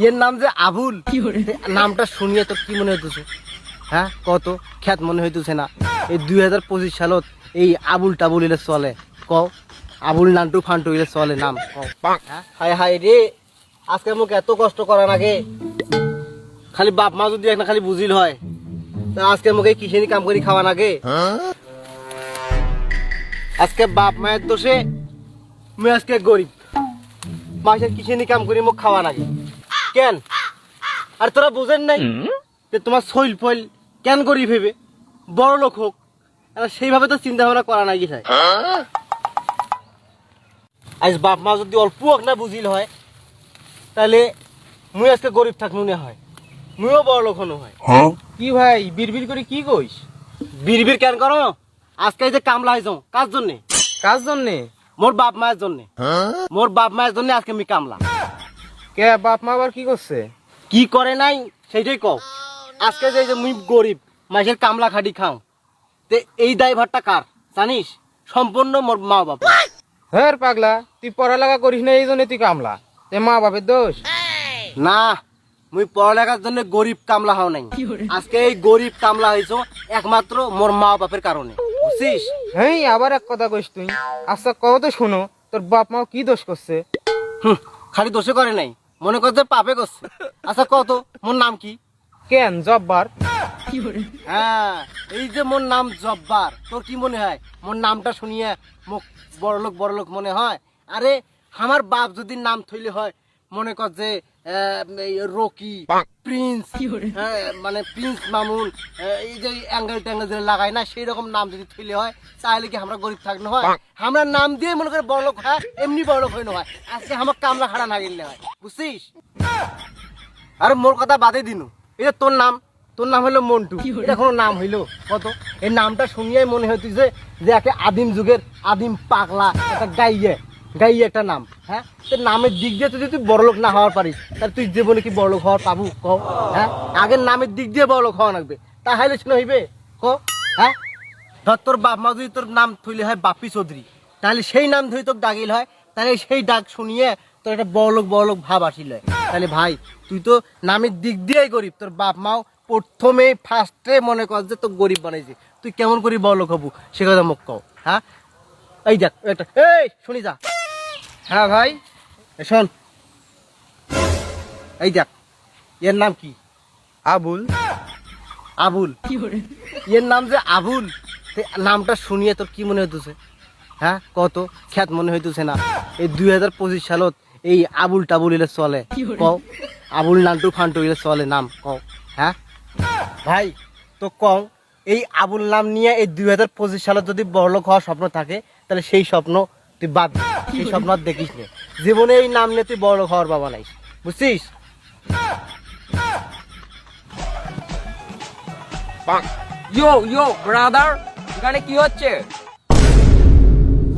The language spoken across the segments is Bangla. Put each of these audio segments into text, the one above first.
এর নাম যে আবুল, নামটা শুনিয়ে তোর কি মনে হইতেছে? হ্যাঁ, কত খ্যাত মনে হইতেছে না? এই 2025 সালত এই আবুল টাবুল ইলে চলে, কও আবুল নান্টু ফান্টু ইলে চলে নাম, কও। হায় হায় রে, আজকে মোক এত কষ্ট করা নাগে। খালি বাপ মা যদি একটা খালি বুঝিল হয়, তা আজকে মোক এই কিসেনি কাম করি খাওয়া নাগে। আজকে বাপ মায়ের দোষে মুই আজকে গরিব, মাসের কিসেনি কাম করি মোক খাওয়া নাগে কেন? আর তোরা বুঝেন নাই যে তোমার শৈল ফৈল কেন করি ভেবে বড় লোক হোক, সেইভাবে তো চিন্তা ভাবনা করা নাই গেছে। আজ বাপ মা যদি অল্প হোক না বুঝিল হয়, তাহলে মুই আজকে গরিব থাকনু না হয়, মুইও বড় লোক হনু হয়। কি ভাই বিড়বিড় করে কি কইস? বিড়বিড় কেন করো? আজকে এই যে কামলা হয়েছ কার জন্যে? কার জন্যে? মোর বাপ মায়ের জন্যে। মোর বাপ মায়ের জন্য আজকে আমি কামলা। কে বাপ মা আবার কি করছে? কি করে নাই সেইটাই কও। আজকে যে মুই গরিব মাসের কামলা খাটি খাও, তে এই দায়ভারটা কার জানিস? সম্পূর্ণ মোর মা বাবা। হ্যাঁ পাগলা, তুই পড়ালেখা করিস না এই জন্য তুই কামলা, তে মা বাপের দোষ? না, মুই পড়ালেখার জন্য গরিব কামলা হও নাই। আজকে এই গরিব কামলা হয়েছ একমাত্র মোর মা বাপের কারণে, বুঝছিস? হ্যাঁ আবার এক কথা কইস তুই। আচ্ছা কও তো শোনো, তোর বাপ মা কি দোষ করছে? খালি দোষে করে নাই, মনে করছে পাপে করছে। আচ্ছা কত মোর নাম কি? কেন জব্বার? হ্যাঁ, এই যে মোর নাম জব্বার, তোর কি মনে হয় মোর নামটা শুনিয়ে মোক বড় লোক মনে হয়? আরে আমার বাপ যদি নাম থইলে হয় মনে কর যে রকি, প্রিন্স, মানে প্রিন্স মামুন, এই যে অ্যাঙ্গেল ট্যাঙ্গেল যে লাগায় না, সেই রকম নাম যদি থইলে হয়, তাহলে কি আমরা গরিব থাকলে হয়? আমরা নাম দিয়ে মনে করে বড় লোক হয়, এমনি বড় লোক হইলে হয়। আজকে আমার কামলা খাড়া না গেলে হয়, বুঝছিস? আর মোর কথা বাদে দিনু, এই যে তোর নাম হলো মন্টু, এটা কোনো নাম হইলো কত? এই নামটা শুনিয়াই মনে হইতেছে যে একটা আদিম যুগের আদিম পাগলা একটা গাইয়ে একটা নাম। হ্যাঁ, তোর নামের দিক দিয়ে তুই যদি বড় লোক না হওয়ার পারিস, তাহলে তুই জীবনে কি বড় লোক হওয়ার পাবো কও? হ্যাঁ, আগের নামের দিক দিয়ে বড় লোক হওয়া লাগবে, তাহলে শুনে হইবে কও? হ্যাঁ, ধর তোর বাপ মা যদি তোর নাম থইলে হয় বাপ্পি চৌধুরী, তাহলে সেই নাম ধরে তোকে ডাকিল হয়, তাহলে সেই ডাক শুনিয়ে তোর একটা বড় লোক ভাব আসিল হয়। তাহলে ভাই তুই তো নামের দিক দিয়েই গরিব, তোর বাপ মাও প্রথমে ফার্স্টে মনে কর যে তোর গরিব বানাইছে, তুই কেমন করি বড় লোক হবু সে কথা মুখ কও। হ্যাঁ, এই দেখ একটা, এই শুনি যা। হ্যাঁ ভাই শোন, এই দেখ এর নাম কি? আবুল। আবুল, এর নাম যে আবুল, নামটা শুনিয়ে তোর কি মনে হইতেছে? হ্যাঁ, কত খ্যাত মনে হইতেছে না? এই 2025 সালত এই আবুল টাবুল ইলে চলে, কও আবুল নান্টু ফান্টু ইলে চলে নাম, কও। হ্যাঁ ভাই, তো কও এই আবুল নাম নিয়ে এই 2025 সালত যদি বড়লোক হওয়ার স্বপ্ন থাকে, তাহলে সেই স্বপ্ন তুই বাদ দে, সেই স্বপ্ন আর দেখিস না জীবনে। এই নাম নিয়ে তুই বড়লোক হওয়ার বাবা নাই, বুঝছিস? ইয়ো ইয়ো ব্রাদার, এখানে কি হচ্ছে?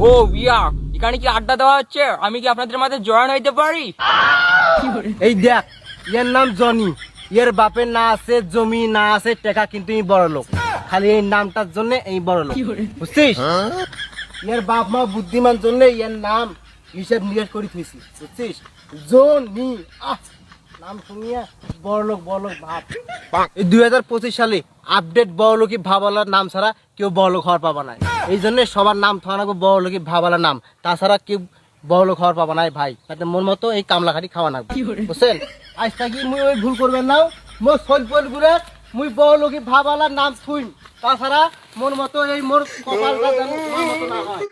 ও বিয়া, এখানে কি আড্ডা দেওয়া হচ্ছে? আমি কি আপনাদের মাঝে জয়েন হইতে পারি? এই দেখ, এর নাম জনি, এর বাপের না আছে জমি না আছে টাকা, কিন্তু এই বড় লোক খালি এই নামটার জন্য এই বড় লোক, বুঝছিস? এর বাপ মা বুদ্ধিমান জন্য এর নাম হিসাব নিকাশ করে থইছি, বুঝছিস? জনি, নাম শুনিয়ে বড় লোক ভাব। এই 2025 সালে আপডেট বড় লোকই ভাবালার নাম ছাড়া কেউ বড় লোক হওয়ার পাবা নাই। এই জন্য সবার নাম থাকবে বড় লোকই ভাবালার নাম, তাছাড়া কেউ বড় লোক হওয়ার পাবা নাই ভাই। তাতে মন মতো এই কামলা খাটি খাওয়া লাগবে, বুঝছেন? আজ থাকি মুই ওই ভুল করবেন না, মোর সৈল ঘুরে মুই বড় লোকই ভাবালার নাম থুইম, তাছাড়া মন মতো এই মোর কপালটা যেন তোমার মতো না হয়।